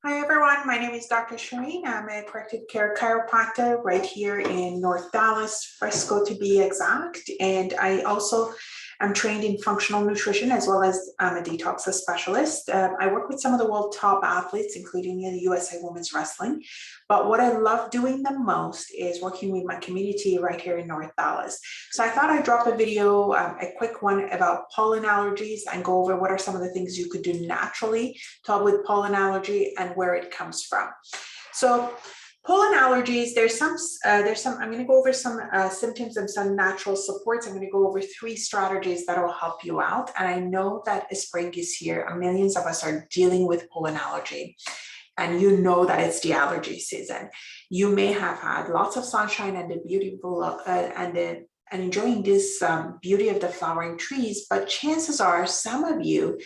Hi everyone, my name is Dr. Shireen. I'm a corrective care chiropractor right here in North Dallas, Frisco to be exact. And I also am trained in functional nutrition as well as I'm a detox specialist. I work with some of the world top athletes, including the USA Women's Wrestling. But what I love doing the most is working with my community right here in North Dallas. So I thought I'd drop a video, a quick one about pollen allergies and go over what are some of the things you could do naturally to help with pollen allergy and where it comes from. So pollen allergies, there's some, I'm going to go over some symptoms and some natural supports. I'm going to go over 3 strategies that will help you out. And I know that spring is here and millions of us are dealing with pollen allergy. And you know that it's the allergy season. You may have had lots of sunshine and the beautiful and enjoying this beauty of the flowering trees, but chances are some of you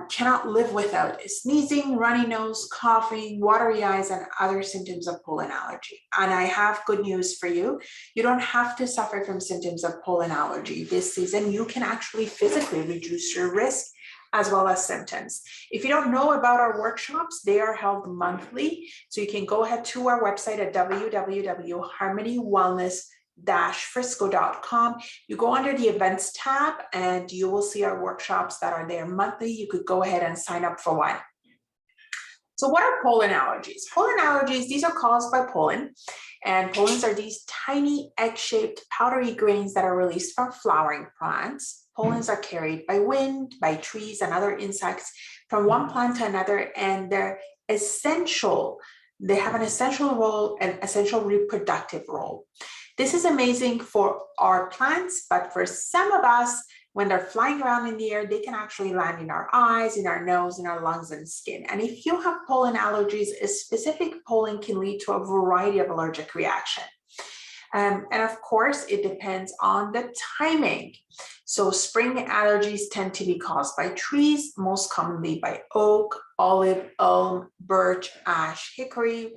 cannot live without sneezing, runny nose, coughing, watery eyes, and other symptoms of pollen allergy. And I have good news for you. You don't have to suffer from symptoms of pollen allergy this season. You can actually physically reduce your risk as well as symptoms. If you don't know about our workshops, they are held monthly. So you can go ahead to our website at www.harmonywellness-frisco.com. You go under the events tab and you will see our workshops that are there monthly. You could go ahead and sign up for one. So what are pollen allergies? Pollen allergies, these are caused by pollen. And pollens are these tiny egg-shaped powdery grains that are released from flowering plants. Pollens are carried by wind, by trees and other insects from one plant to another, and they're essential. They have an essential role, an essential reproductive role. This is amazing for our plants, but for some of us, when they're flying around in the air, they can actually land in our eyes, in our nose, in our lungs and skin. And if you have pollen allergies, a specific pollen can lead to a variety of allergic reactions. And of course, it depends on the timing. So spring allergies tend to be caused by trees, most commonly by oak, olive, elm, birch, ash, hickory,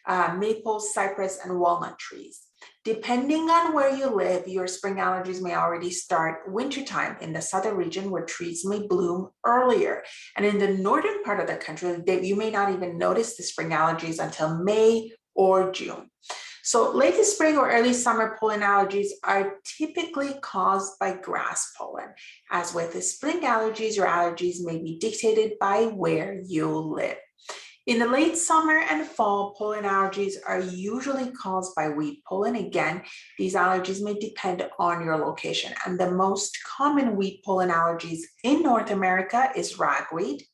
maple, cypress, and walnut trees. Depending on where you live, your spring allergies may already start wintertime in the southern region where trees may bloom earlier. And in the northern part of the country, you may not even notice the spring allergies until May or June. So late spring or early summer pollen allergies are typically caused by grass pollen. As with the spring allergies, your allergies may be dictated by where you live. In the late summer and fall, pollen allergies are usually caused by weed pollen. Again, these allergies may depend on your location. And the most common weed pollen allergies in North America is ragweed.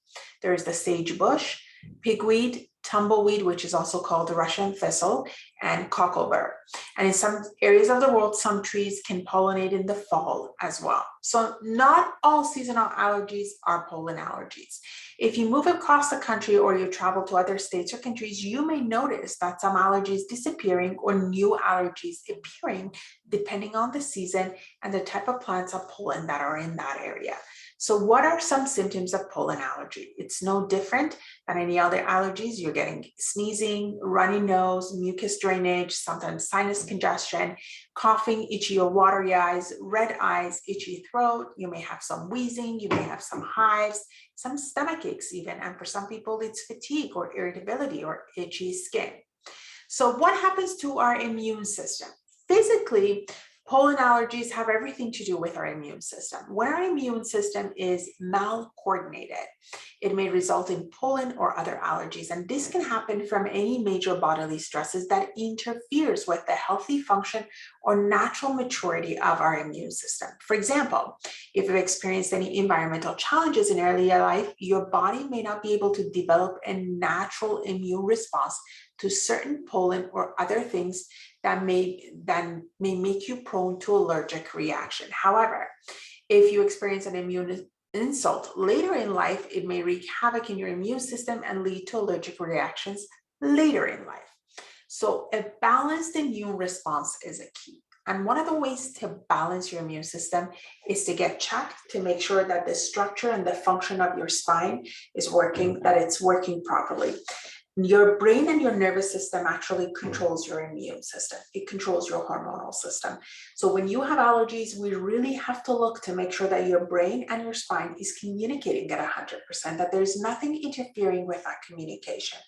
There is the sagebush, pigweed, tumbleweed, which is also called the Russian thistle, and cockleburr. And in some areas of the world, some trees can pollinate in the fall as well. So not all seasonal allergies are pollen allergies. If you move across the country or you travel to other states or countries, you may notice that some allergies disappearing or new allergies appearing depending on the season and the type of plants of pollen that are in that area. So what are some symptoms of pollen allergy? It's no different than any other allergies. You're getting sneezing, runny nose, mucus drainage, sometimes sinus congestion, coughing, itchy or watery eyes, red eyes, itchy throat. You may have some wheezing, you may have some hives, some stomach aches even, and for some people it's fatigue or irritability or itchy skin. So what happens to our immune system? Physically, pollen allergies have everything to do with our immune system. When our immune system is mal-coordinated, it may result in pollen or other allergies, and this can happen from any major bodily stresses that interferes with the healthy function or natural maturity of our immune system. For example, if you've experienced any environmental challenges in early life, your body may not be able to develop a natural immune response to certain pollen or other things that may make you prone to allergic reaction. However, if you experience an immune insult later in life, it may wreak havoc in your immune system and lead to allergic reactions later in life. So a balanced immune response is a key. And one of the ways to balance your immune system is to get checked to make sure that the structure and the function of your spine is working, that it's working properly. Your brain and your nervous system actually controls your immune system. It controls your hormonal system. So when you have allergies, we really have to look to make sure that your brain and your spine is communicating at 100%, that there's nothing interfering with that communication.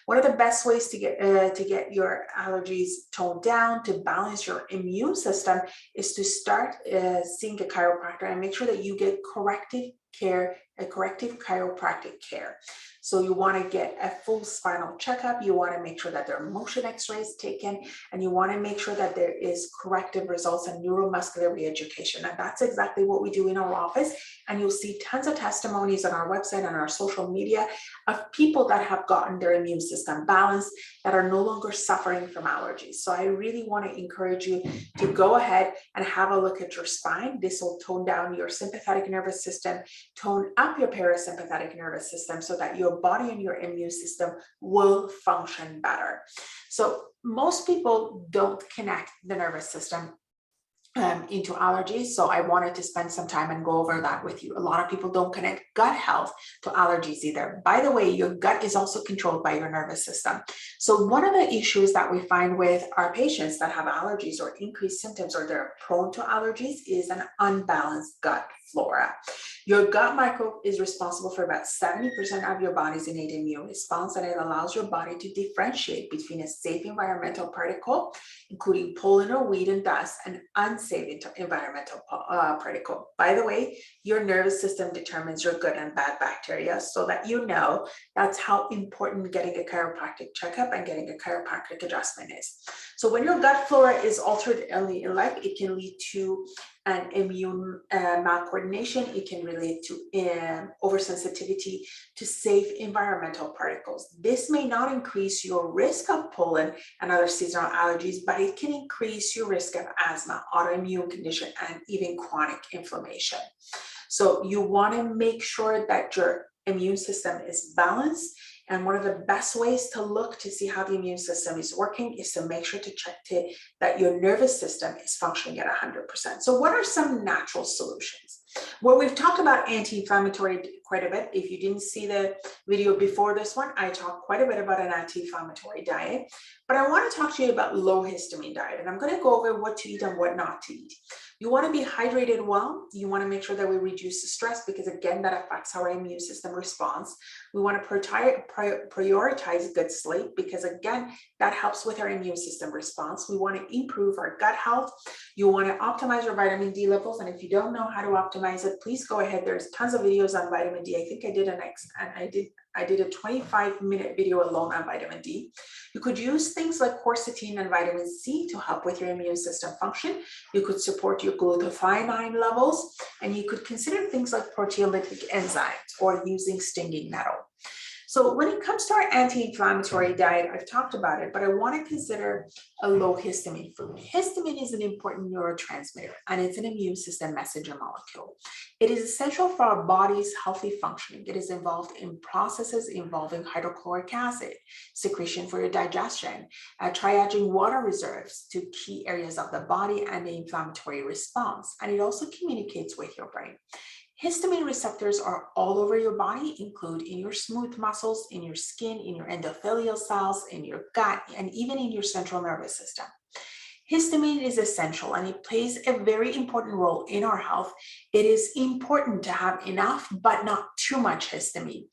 One of the best ways to get your allergies toned down, to balance your immune system, is to start seeing a chiropractor and make sure that you get corrective chiropractic care. So you want to get a full spinal checkup. You want to make sure that there are motion x-rays taken, and you want to make sure that there is corrective results and neuromuscular re-education. And that's exactly what we do in our office. And you'll see tons of testimonies on our website and our social media of people that have gotten their immune system balanced, that are no longer suffering from allergies. So I really want to encourage you to go ahead and have a look at your spine. This will tone down your sympathetic nervous system, tone up your parasympathetic nervous system, so that your body and your immune system will function better. So most people don't connect the nervous system into allergies. So I wanted to spend some time and go over that with you. A lot of people don't connect gut health to allergies either. By the way, your gut is also controlled by your nervous system. So one of the issues that we find with our patients that have allergies or increased symptoms, or they're prone to allergies, is an unbalanced gut flora. Your gut microbe is responsible for about 70% of your body's innate immune response, and it allows your body to differentiate between a safe environmental particle, including pollen or weed and dust, and unsafe environmental particle. By the way, your nervous system determines your good and bad bacteria, so that you know that's how important getting a chiropractic checkup and getting a chiropractic adjustment is. So when your gut flora is altered early in life, it can lead to an immune malcoordination. It can relate to oversensitivity to safe environmental particles. This may not increase your risk of pollen and other seasonal allergies, but it can increase your risk of asthma, autoimmune condition, and even chronic inflammation. So you want to make sure that your immune system is balanced. And one of the best ways to look to see how the immune system is working is to make sure to check that your nervous system is functioning at 100%. So what are some natural solutions? Well, we've talked about anti-inflammatory quite a bit. If you didn't see the video before this one, I talked quite a bit about an anti-inflammatory diet, but I want to talk to you about low histamine diet. And I'm going to go over what to eat and what not to eat. You want to be hydrated well. You want to make sure that we reduce the stress, because again, that affects how our immune system responds. We want to prioritize good sleep, because again, that helps with our immune system response. We want to improve our gut health. You want to optimize your vitamin D levels. And if you don't know how to optimize it, please go ahead. There's tons of videos on vitamin D. I think I did a 25-minute video alone on vitamin D. You could use things like quercetin and vitamin C to help with your immune system function. You could support your glutathione levels, and you could consider things like proteolytic enzymes or using stinging nettle. So when it comes to our anti-inflammatory diet, I've talked about it, but I want to consider a low histamine food. Histamine is an important neurotransmitter, and it's an immune system messenger molecule. It is essential for our body's healthy functioning. It is involved in processes involving hydrochloric acid, secretion for your digestion, triaging water reserves to key areas of the body, and the inflammatory response. And it also communicates with your brain. Histamine receptors are all over your body, include in your smooth muscles, in your skin, in your endothelial cells, in your gut, and even in your central nervous system. Histamine is essential, and it plays a very important role in our health. It is important to have enough, but not too much histamine.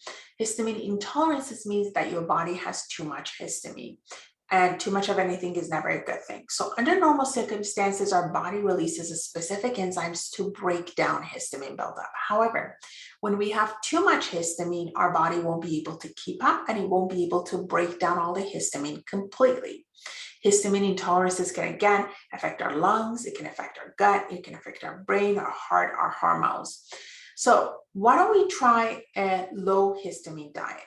Histamine intolerances means that your body has too much histamine. And too much of anything is never a good thing. So under normal circumstances, our body releases a specific enzymes to break down histamine buildup. However, when we have too much histamine, our body won't be able to keep up, and it won't be able to break down all the histamine completely. Histamine intolerances can again affect our lungs, it can affect our gut, it can affect our brain, our heart, our hormones. So why don't we try a low histamine diet?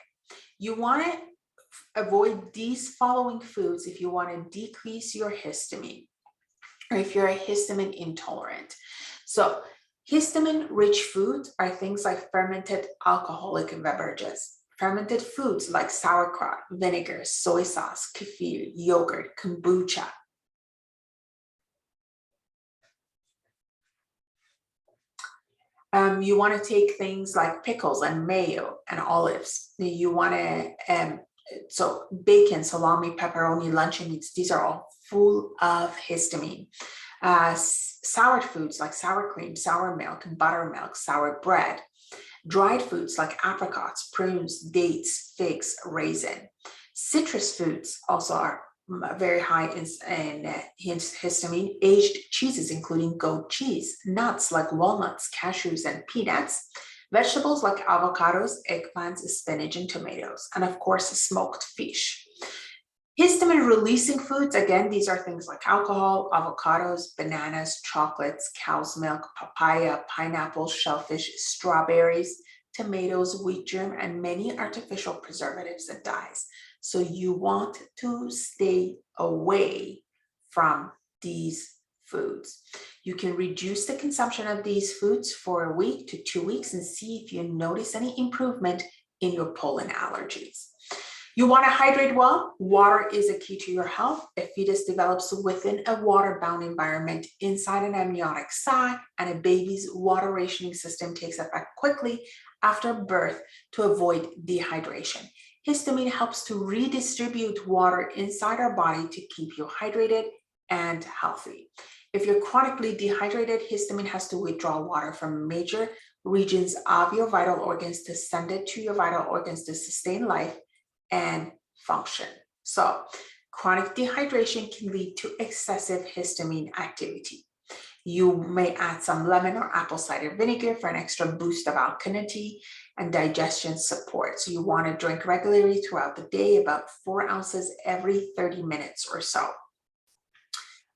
You want to avoid these following foods if you want to decrease your histamine, or if you're a histamine intolerant. So histamine-rich foods are things like fermented alcoholic beverages, fermented foods like sauerkraut, vinegar, soy sauce, kefir, yogurt, kombucha. You want to take things like pickles and mayo and olives. You want to So bacon, salami, pepperoni, luncheon meats, these are all full of histamine. Sour foods like sour cream, sour milk, and buttermilk, sour bread. Dried foods like apricots, prunes, dates, figs, raisin. Citrus foods also are very high in histamine. Aged cheeses, including goat cheese. Nuts like walnuts, cashews, and peanuts. Vegetables like avocados, eggplants, spinach, and tomatoes. And of course, smoked fish. Histamine releasing foods, again, these are things like alcohol, avocados, bananas, chocolates, cow's milk, papaya, pineapple, shellfish, strawberries, tomatoes, wheat germ, and many artificial preservatives and dyes. So you want to stay away from these foods. You can reduce the consumption of these foods for a week to 2 weeks and see if you notice any improvement in your pollen allergies. You want to hydrate well. Water is a key to your health. A fetus develops within a water-bound environment inside an amniotic sac, and a baby's water rationing system takes effect quickly after birth to avoid dehydration. Histamine helps to redistribute water inside our body to keep you hydrated and healthy. If you're chronically dehydrated, histamine has to withdraw water from major regions of your vital organs to send it to your vital organs to sustain life and function. So chronic dehydration can lead to excessive histamine activity. You may add some lemon or apple cider vinegar for an extra boost of alkalinity and digestion support. So you want to drink regularly throughout the day, about 4 ounces every 30 minutes or so.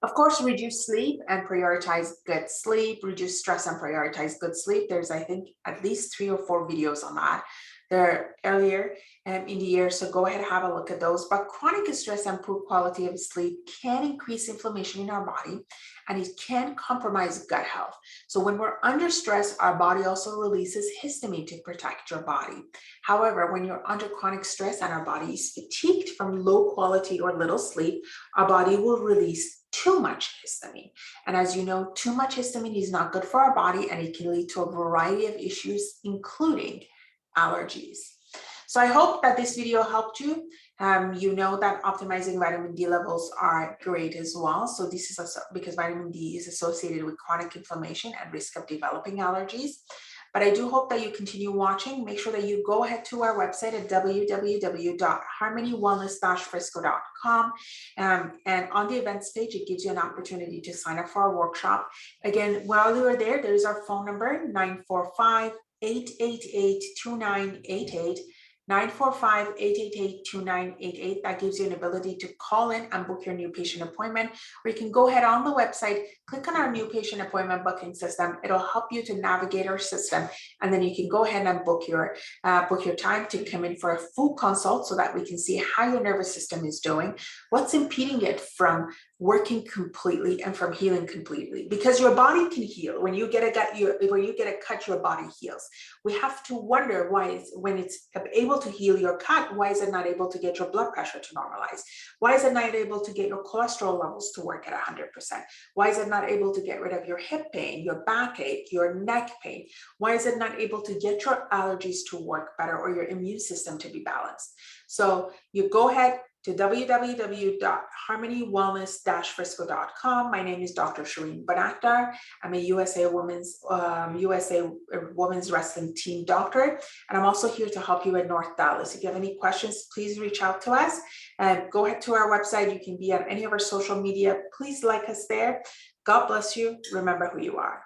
Of course, reduce sleep and prioritize good sleep. Reduce stress and prioritize good sleep. There's, I think, at least 3 or 4 videos on that. They're earlier in the year, so go ahead and have a look at those. But chronic stress and poor quality of sleep can increase inflammation in our body, and it can compromise gut health. So when we're under stress, our body also releases histamine to protect your body. However, when you're under chronic stress and our body is fatigued from low quality or little sleep, our body will release too much histamine. And as you know, too much histamine is not good for our body, and it can lead to a variety of issues, including allergies. So I hope that this video helped you. You know that optimizing vitamin D levels are great as well. So this is also because vitamin D is associated with chronic inflammation and risk of developing allergies. But I do hope that you continue watching. Make sure that you go ahead to our website at www.harmonywellness-frisco.com. And on the events page, it gives you an opportunity to sign up for our workshop. Again, while you are there, there's our phone number, 945-888-2988. 945-888-2988. That gives you an ability to call in and book your new patient appointment, or you can go ahead on the website, click on our new patient appointment booking system. It'll help you to navigate our system, and then you can go ahead and book your time to come in for a full consult so that we can see how your nervous system is doing, what's impeding it from working completely and from healing completely, because your body can heal. When you get a cut, your body heals. We have to wonder why when it's able to heal your cut, why is it not able to get your blood pressure to normalize? Why is it not able to get your cholesterol levels to work at 100%? Why is it not able to get rid of your hip pain, your backache, your neck pain? Why is it not able to get your allergies to work better or your immune system to be balanced? So you go ahead to www.harmonywellness-frisco.com. My name is Dr. Shireen Banakdar. I'm a USA Women's Wrestling Team Doctor, and I'm also here to help you in North Dallas. If you have any questions, please reach out to us. Go ahead to our website. You can be on any of our social media. Please like us there. God bless you. Remember who you are.